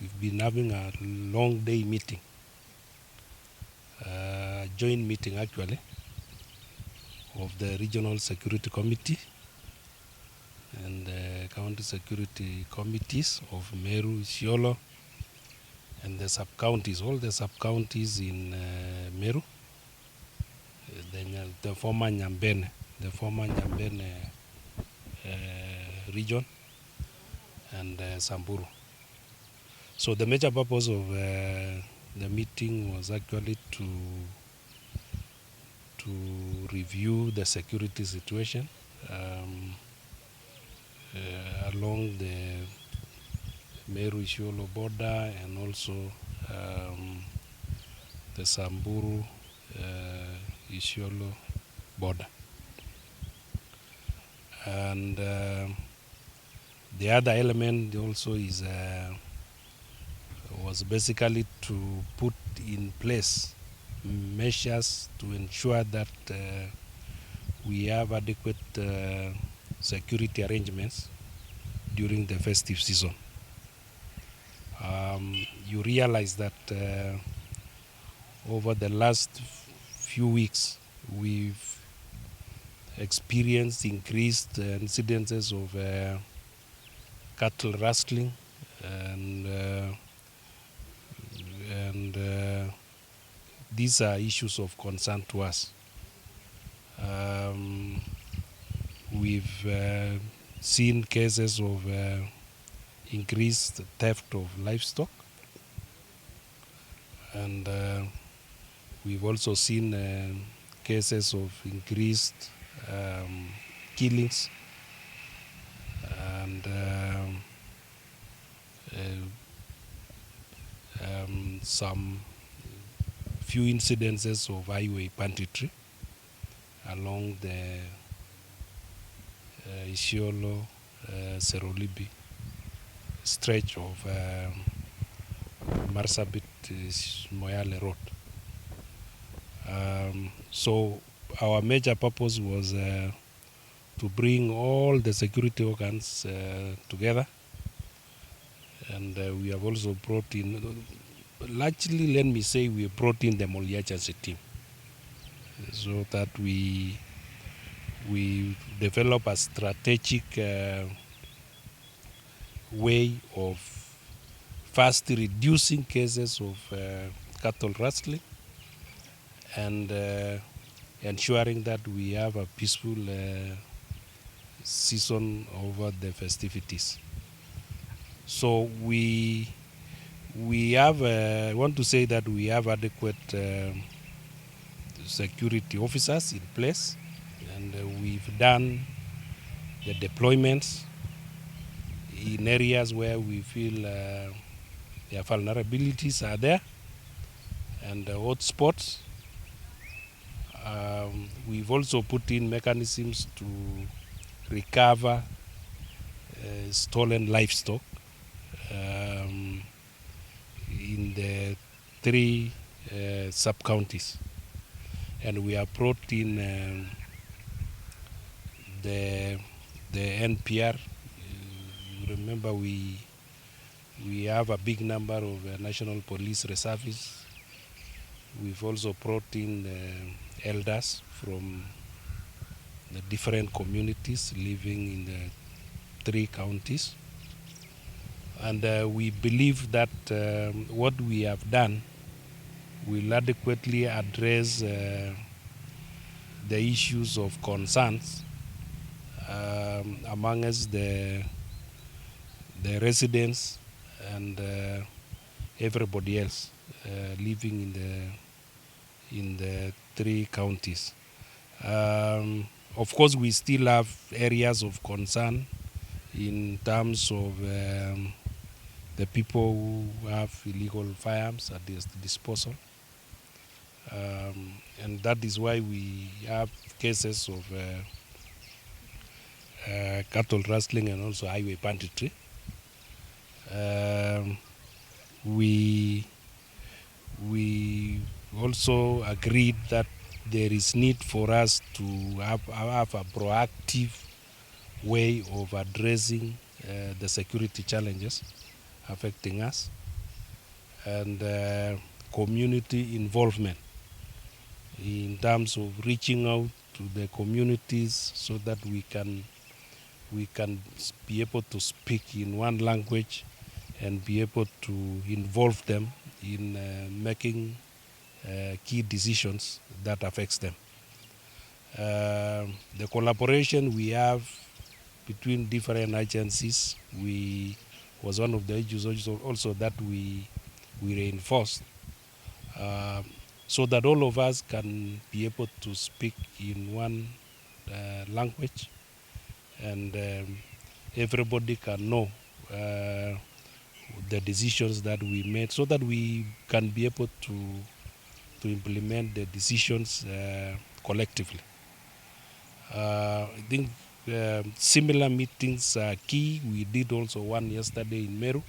we've been having a long day meeting, joint meeting actually, of the Regional Security Committee and the County Security Committees of Meru, Isiolo, and the sub-counties, all the sub-counties in Meru, the former Nyambene region, and Samburu. So the major purpose of the meeting was actually to review the security situation along the Meru-Isiolo border and also the Samburu-Isiolo border. And the other element also is was basically to put in place measures to ensure that we have adequate security arrangements during the festive season. You realize that over the last few weeks we've experienced increased incidences of cattle rustling and these are issues of concern to us. We've seen cases of increased theft of livestock, and we've also seen cases of increased killings and some few incidences of highway banditry along the Isiolo Serolibi stretch of Marsabit Moyale Road. So our major purpose was to bring all the security organs together, and we have also brought in, largely let me say, we brought in the Moliacha's team so that we develop a strategic way of first reducing cases of cattle rustling and ensuring that we have a peaceful season over the festivities. So we have, I want to say that we have adequate security officers in place, and we've done the deployments in areas where we feel their vulnerabilities are there and hotspots. We've also put in mechanisms to recover stolen livestock in the 3 sub-counties, and we have brought in the NPR. You remember we have a big number of national police reservists. We've also brought in elders from the different communities living in the 3 counties. And we believe that what we have done will adequately address the issues of concerns among us, the residents and everybody else living in the 3 counties. Of course, we still have areas of concern in terms of the people who have illegal firearms at their disposal. And that is why we have cases of cattle rustling and also highway banditry. We also agreed that there is need for us to have a proactive way of addressing the security challenges affecting us. and community involvement in terms of reaching out to the communities so that we can be able to speak in one language and be able to involve them in making key decisions that affects them. The collaboration we have between different agencies was one of the issues also that we reinforced, so that all of us can be able to speak in one language, and everybody can know the decisions that we made, so that we can be able to implement the decisions collectively. I think similar meetings are key. We did also one yesterday in Meru.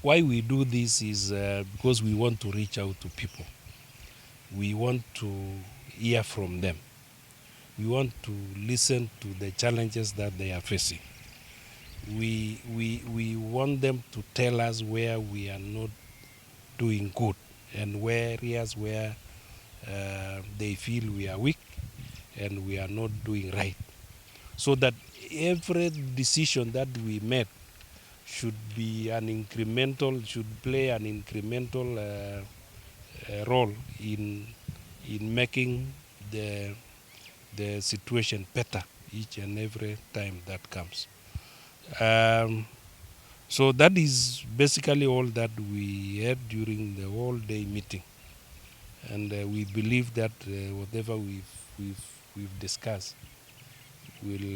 Why we do this is because we want to reach out to people. We want to hear from them. We want to listen to the challenges that they are facing. We want them to tell us where we are not doing good and where areas where they feel we are weak and we are not doing right. So that every decision that we make should be should play an incremental role in making the situation better each and every time that comes. So that is basically all that we had during the whole day meeting, and we believe that whatever we've discussed will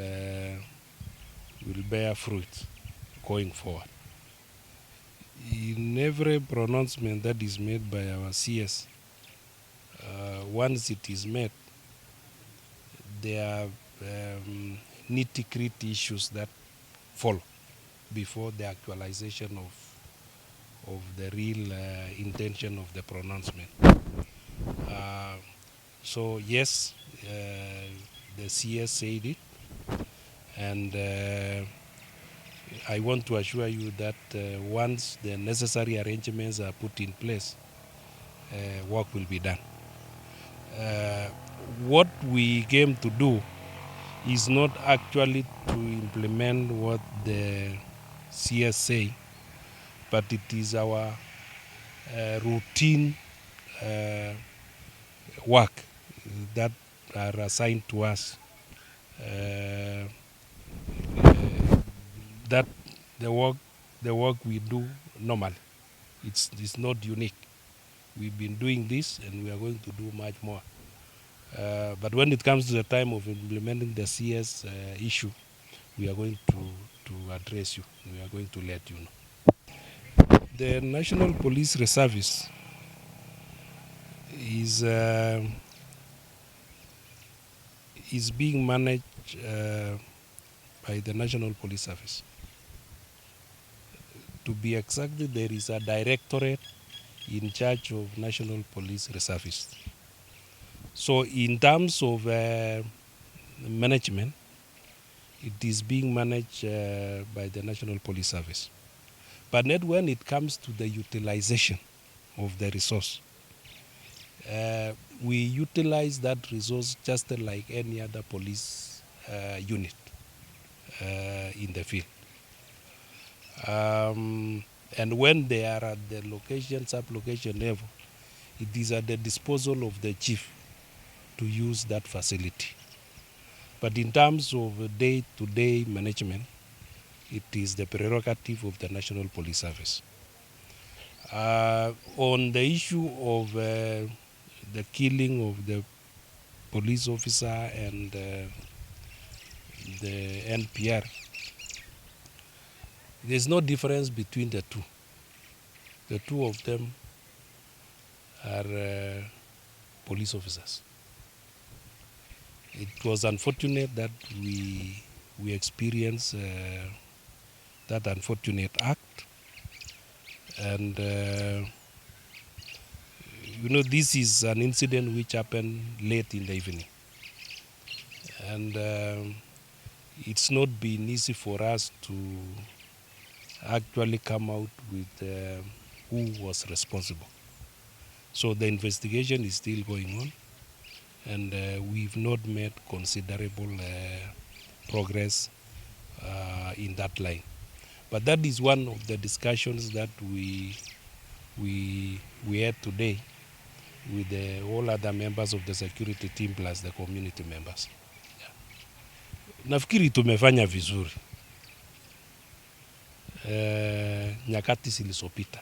bear fruit going forward. In every pronouncement that is made by our CS, once it is made, there are nitty-gritty issues that follow before the actualization of the real intention of the pronouncement. So yes, the CS said it, and I want to assure you that once the necessary arrangements are put in place, work will be done. What we came to do is not actually to implement what the CS say, but it is our routine work that are assigned to us. That the work we do normally. It's not unique. We've been doing this, and we are going to do much more. But when it comes to the time of implementing the CS issue, we are going to address you. We are going to let you know. The National Police Reservice is being managed by the National Police Service. To be exact, there is a directorate in charge of National Police Reservists. So in terms of management, it is being managed by the National Police Service. But not when it comes to the utilization of the resource. We utilize that resource just like any other police unit in the field. And when they are at the location, sub-location level, it is at the disposal of the chief to use that facility. But in terms of day-to-day management, it is the prerogative of the National Police Service. On the issue of the killing of the police officer and the NPR, there's no difference between the two. The two of them are police officers. It was unfortunate that we experienced that unfortunate act, and this is an incident which happened late in the evening, and it's not been easy for us to actually come out with who was responsible. So the investigation is still going on, and we've not made considerable progress in that line. But that is one of the discussions that we had today with all other members of the security team plus the community members. Yeah. Nafikiri tumefanya vizuri nyakati zilizopita,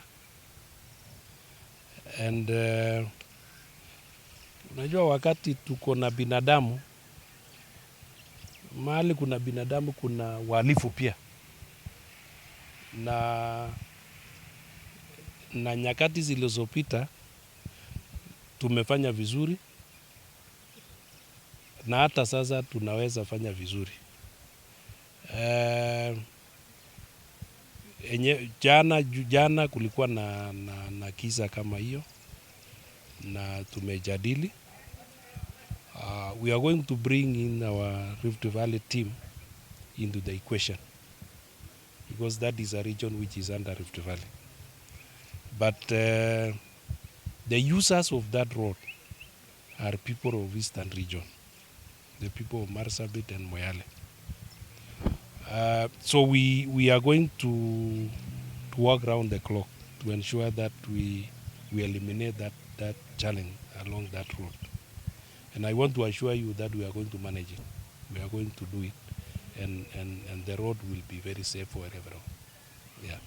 and unajua wakati tuko na binadamu, mahali kuna binadamu kuna wahalifu pia, na nyakati zilizopita tumefanya vizuri, na hata sasa tunaweza fanya vizuri. Jana kulikuwa na kisa kama hiyo na tumejadili. We are going to bring in our Rift Valley team into the equation, because that is a region which is under Rift Valley. But the users of that road are people of Eastern region, the people of Marsabit and Moyale. So we are going to work around the clock to ensure that we eliminate that challenge along that road. And I want to assure you that we are going to manage it. We are going to do it, and the road will be very safe for everyone. Yeah.